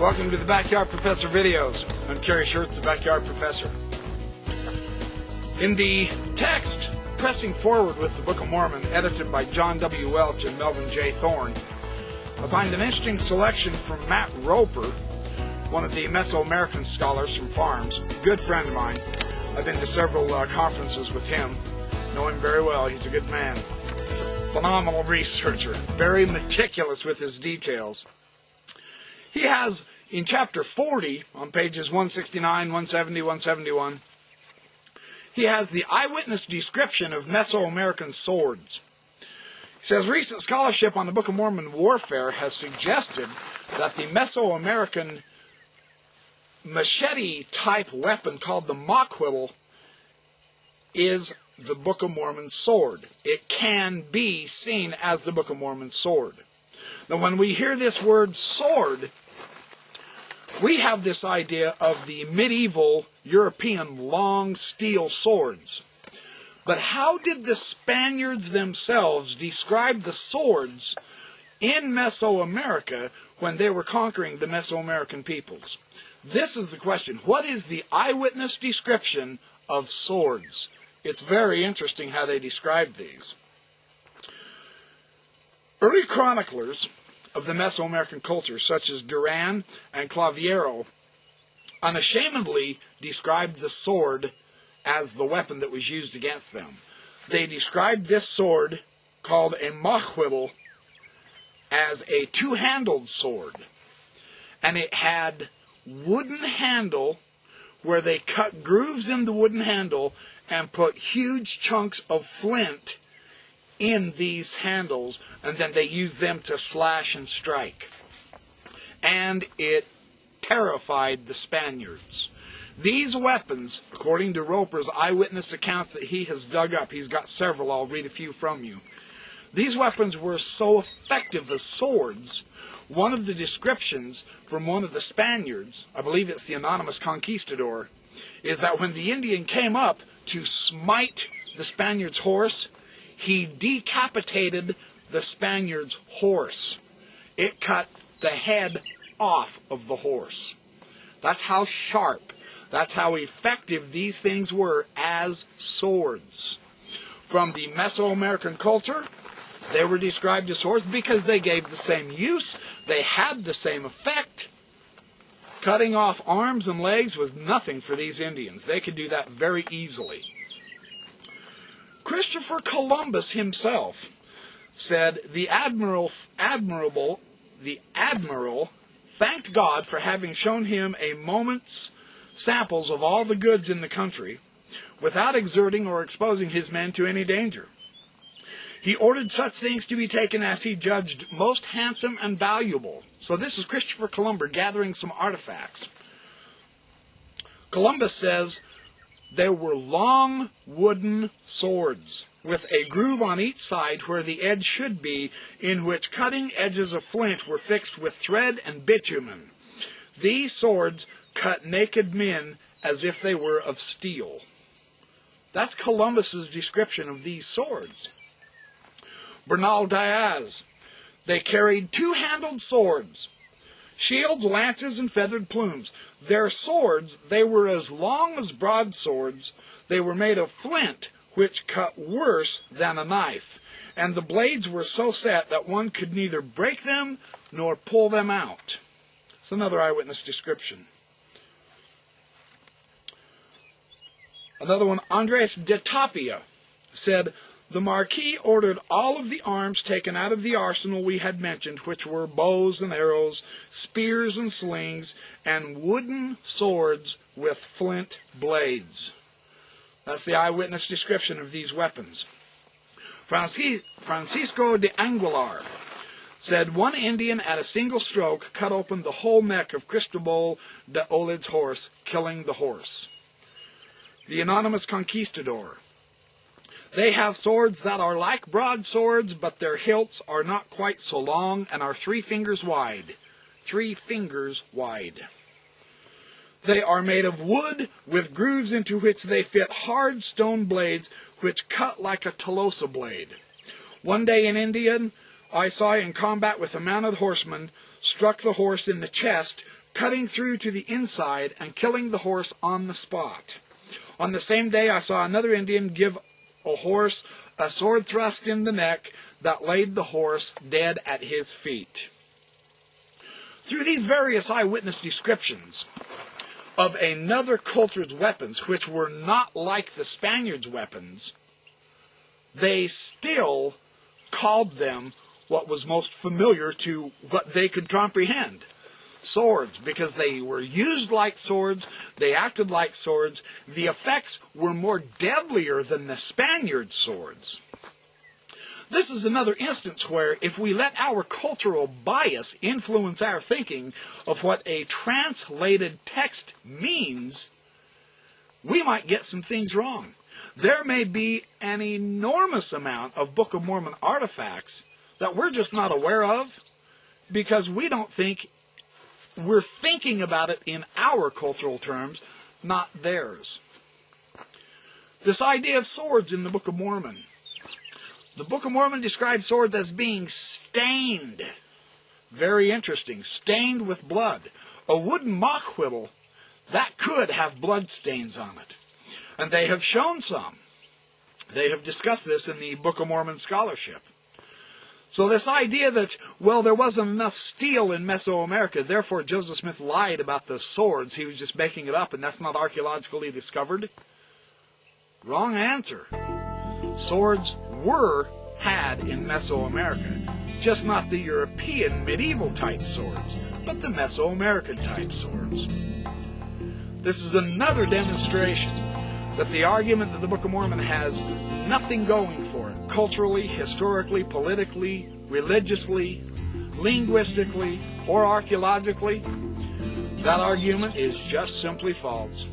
Welcome to the Backyard Professor videos. I'm Kerry Schertz, the Backyard Professor. In the text, Pressing Forward with the Book of Mormon, edited by John W. Welch and Melvin J. Thorne, I find an interesting selection from Matt Roper, one of the Mesoamerican scholars from Farms, a good friend of mine. I've been to several conferences with him. Know him very well. He's a good man. Phenomenal researcher. Very meticulous with his details. He has, in chapter 40, on pages 169, 170, 171, he has the eyewitness description of Mesoamerican swords. He says, recent scholarship on the Book of Mormon warfare has suggested that the Mesoamerican machete-type weapon called the machwibble is the Book of Mormon sword. It can be seen as the Book of Mormon sword. Now, when we hear this word sword, we have this idea of the medieval European long steel swords. But how did the Spaniards themselves describe the swords in Mesoamerica when they were conquering the Mesoamerican peoples? This is the question. What is the eyewitness description of swords? It's very interesting how they described these. Early chroniclers of the Mesoamerican culture, such as Duran and Claviero, unashamedly described the sword as the weapon that was used against them. They described this sword, called a machwibble, as a two-handled sword. And it had wooden handle where they cut grooves in the wooden handle and put huge chunks of flint in these handles, and then they used them to slash and strike. And it terrified the Spaniards. These weapons, according to Roper's eyewitness accounts that he has dug up, he's got several, I'll read a few from you. These weapons were so effective as swords. One of the descriptions from one of the Spaniards, I believe it's the anonymous conquistador, is that when the Indian came up to smite the Spaniard's horse, he decapitated the Spaniard's horse. It cut the head off of the horse. That's how sharp, that's how effective these things were as swords. From the Mesoamerican culture, they were described as swords because they gave the same use, they had the same effect. Cutting off arms and legs was nothing for these Indians. They could do that very easily. Christopher Columbus himself said, the admiral thanked God for having shown him a moment's samples of all the goods in the country, without exerting or exposing his men to any danger. He ordered such things to be taken as he judged most handsome and valuable. So this is Christopher Columbus gathering some artifacts. Columbus says, there were long wooden swords, with a groove on each side where the edge should be, in which cutting edges of flint were fixed with thread and bitumen. These swords cut naked men as if they were of steel. That's Columbus's description of these swords. Bernal Diaz, they carried two-handled swords, shields, lances, and feathered plumes. Their swords, they were as long as broadswords. They were made of flint, which cut worse than a knife. And the blades were so set that one could neither break them nor pull them out. It's another eyewitness description. Another one, Andres de Tapia, said, the Marquis ordered all of the arms taken out of the arsenal we had mentioned, which were bows and arrows, spears and slings, and wooden swords with flint blades. That's the eyewitness description of these weapons. Francisco de Anguilar said, one Indian at a single stroke cut open the whole neck of Cristobal de Oled's horse, killing the horse. The anonymous conquistador. They have swords that are like broadswords, but their hilts are not quite so long and are 3 fingers wide. 3 fingers wide. They are made of wood with grooves into which they fit hard stone blades which cut like a Tolosa blade. One day in India, I saw in combat with a mounted horseman, struck the horse in the chest, cutting through to the inside and killing the horse on the spot. On the same day I saw another Indian give a horse a sword thrust in the neck that laid the horse dead at his feet. Through these various eyewitness descriptions of another culture's weapons, which were not like the Spaniards' weapons, they still called them what was most familiar to what they could comprehend. Swords, because they were used like swords, they acted like swords. The effects were more deadlier than the Spaniards' swords. This is another instance where if we let our cultural bias influence our thinking of what a translated text means, we might get some things wrong. There may be an enormous amount of Book of Mormon artifacts that we're just not aware of because we don't think we're thinking about it in our cultural terms, not theirs. This idea of swords in the Book of Mormon. The Book of Mormon describes swords as being stained. Very interesting. Stained with blood. A wooden mock whittle, that could have blood stains on it. And they have shown some. They have discussed this in the Book of Mormon scholarship. So this idea that, well, there wasn't enough steel in Mesoamerica, therefore Joseph Smith lied about the swords, he was just making it up, and that's not archaeologically discovered. Wrong answer. Swords were had in Mesoamerica, just not the European medieval type swords, but the Mesoamerican type swords. This is another demonstration that the argument that the Book of Mormon has nothing going for it, culturally, historically, politically, religiously, linguistically, or archaeologically, that argument is just simply false.